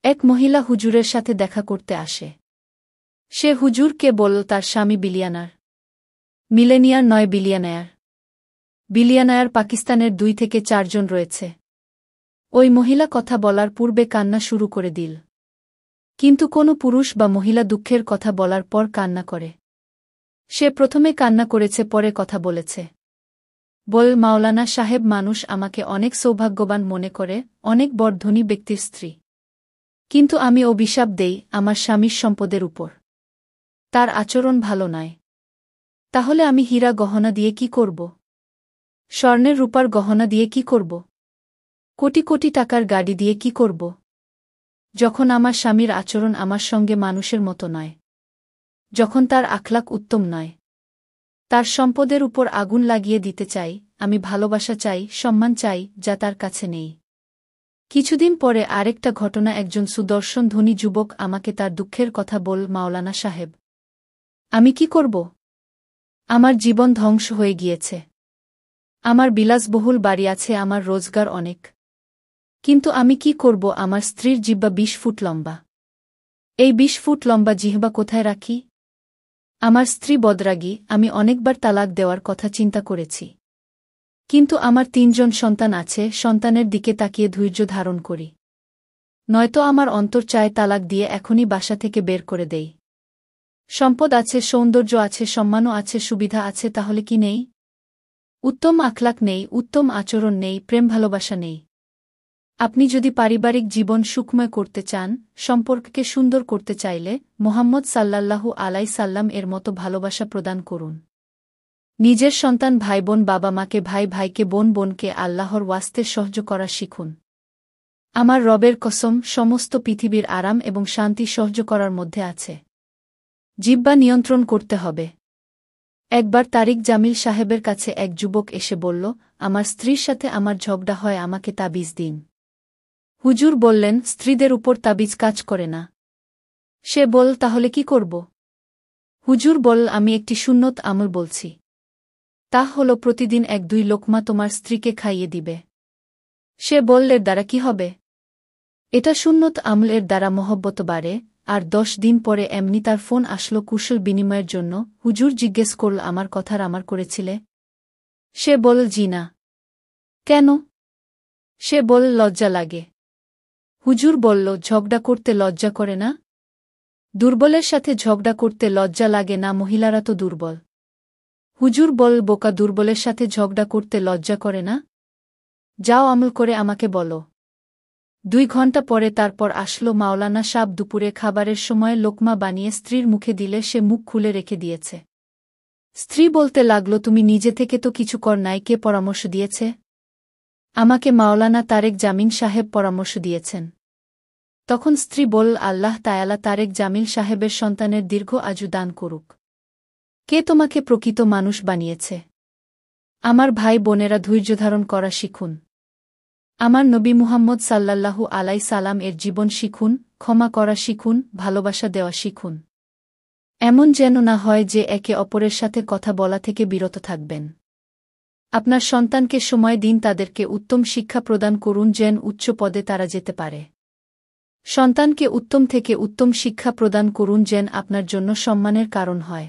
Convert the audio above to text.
এক মহিলা হুজুরের সাথে দেখা করতে আসে। সে হুজুরকে বলল তার স্বামী বিলিয়নার। মিলেনিয়ার নয়, বিলিয়নায়ার। বিলিয়নায়ার পাকিস্তানের 2 থেকে 4 জন রয়েছে। ওই মহিলা কথা বলার পূর্বে কান্না শুরু করে দিল। কিন্তু কোনো পুরুষ বা মহিলা দুঃখের কথা বলার পর কান্না করে। সে প্রথমে কান্না করেছে, পরে কথা বলেছে। বল, মাওলানা সাহেব, মানুষ আমাকে অনেক সৌভাগ্যবান মনে করে, অনেক বড় ধনী ব্যক্তির স্ত্রী। কিন্তু আমি অভিশাপ দেই আমার স্বামীর সম্পদের উপর। তার আচরণ ভালো নয়। তাহলে আমি হীরা গহনা দিয়ে কি করব? স্বর্ণের রূপার গহনা দিয়ে কি করব? কোটি কোটি টাকার গাড়ি দিয়ে কি করব? যখন আমার স্বামীর আচরণ আমার সঙ্গে মানুষের মতো নয়, যখন তার আখলাক উত্তম নয়, তার সম্পদের উপর আগুন লাগিয়ে দিতে চাই। আমি ভালোবাসা চাই, সম্মান চাই, যা তার কাছে নেই। কিছুদিন পরে আরেকটা ঘটনা। একজন সুদর্শন ধনী যুবক আমাকে তার দুঃখের কথা বল, মাওলানা সাহেব, আমি কি করব? আমার জীবন ধ্বংস হয়ে গিয়েছে। আমার বিলাসবহুল বাড়ি আছে, আমার রোজগার অনেক। কিন্তু আমি কি করব? আমার স্ত্রীর জিহ্বা 20 ফুট লম্বা। এই 20 ফুট লম্বা জিহ্বা কোথায় রাখি? আমার স্ত্রী বদরাগী। আমি অনেকবার তালাক দেওয়ার কথা চিন্তা করেছি। কিন্তু আমার 3 জন সন্তান আছে। সন্তানের দিকে তাকিয়ে ধৈর্য ধারণ করি। নয়তো আমার অন্তর চায় তালাক দিয়ে এখনই বাসা থেকে বের করে দেই। সম্পদ আছে, সৌন্দর্য আছে, সম্মানও আছে, সুবিধা আছে, তাহলে কি নেই? উত্তম আখলাক নেই, উত্তম আচরণ নেই, প্রেম ভালোবাসা নেই। আপনি যদি পারিবারিক জীবন সুখময় করতে চান, সম্পর্ককে সুন্দর করতে চাইলে মুহাম্মদ সাল্লাল্লাহু আলাইহি সাল্লাম এর মতো ভালোবাসা প্রদান করুন। নিজের সন্তান ভাইবোন, বাবা মাকে, ভাই ভাইকে, বোন বোনকে আল্লাহর ওয়াস্তে সহ্য করা শিখুন। আমার রবের কসম, সমস্ত পৃথিবীর আরাম এবং শান্তি সহ্য করার মধ্যে আছে। জিহ্বা নিয়ন্ত্রণ করতে হবে। একবার তারিক জামিল সাহেবের কাছে এক যুবক এসে বলল, আমার স্ত্রীর সাথে আমার ঝগড়া হয়, আমাকে তাবিজ দিন। হুজুর বললেন, স্ত্রীদের উপর তাবিজ কাজ করে না। সে বল, তাহলে কি করব? হুজুর বল, আমি একটি সুন্নত আমল বলছি। তা হল প্রতিদিন 1-2 লোকমা তোমার স্ত্রীকে খাইয়ে দিবে। সে বলল, এর দ্বারা কি হবে? এটা সুন্নত আমল, এর দ্বারা মহব্বত বাড়ে। আর 10 দিন পরে এমনি তার ফোন আসলো কুশল বিনিময়ের জন্য। হুজুর জিজ্ঞেস করল, আমার কথার আমার করেছিলে? সে বল, জি না। কেন? সে বল, লজ্জা লাগে। হুজুর বলল, ঝগড়া করতে লজ্জা করে না? দুর্বলের সাথে ঝগড়া করতে লজ্জা লাগে না? মহিলারা তো দুর্বল। হুজুর বল, বোকা, দুর্বলের সাথে ঝগড়া করতে লজ্জা করে না? যাও আমল করে আমাকে বলো। 2 ঘন্টা পরে তারপর আসলো মাওলানা সাব। দুপুরে খাবারের সময় লোকমা বানিয়ে স্ত্রীর মুখে দিলে সে মুখ খুলে রেখে দিয়েছে। স্ত্রী বলতে লাগল, তুমি নিজে থেকে তো কিছু কর নাই, কে পরামর্শ দিয়েছে? আমাকে মাওলানা তারেক জামিল সাহেব পরামর্শ দিয়েছেন। তখন স্ত্রী বল, আল্লাহ তায়ালা তারেক জামিল সাহেবের সন্তানের দীর্ঘ আয়ু দান করুক। কে তোমাকে প্রকৃত মানুষ বানিয়েছে? আমার ভাই বোনেরা, ধৈর্যধারণ করা শিখুন। আমার নবী মুহাম্মদ সাল্লাল্লাহু আলাইহি সাল্লাম এর জীবন শিখুন, ক্ষমা করা শিখুন, ভালোবাসা দেওয়া শিখুন। এমন যেন না হয় যে একে অপরের সাথে কথা বলা থেকে বিরত থাকবেন। আপনার সন্তানকে সময় দিন, তাদেরকে উত্তম শিক্ষা প্রদান করুন যেন উচ্চ পদে তারা যেতে পারে। সন্তানকে উত্তম থেকে উত্তম শিক্ষা প্রদান করুন যেন আপনার জন্য সম্মানের কারণ হয়।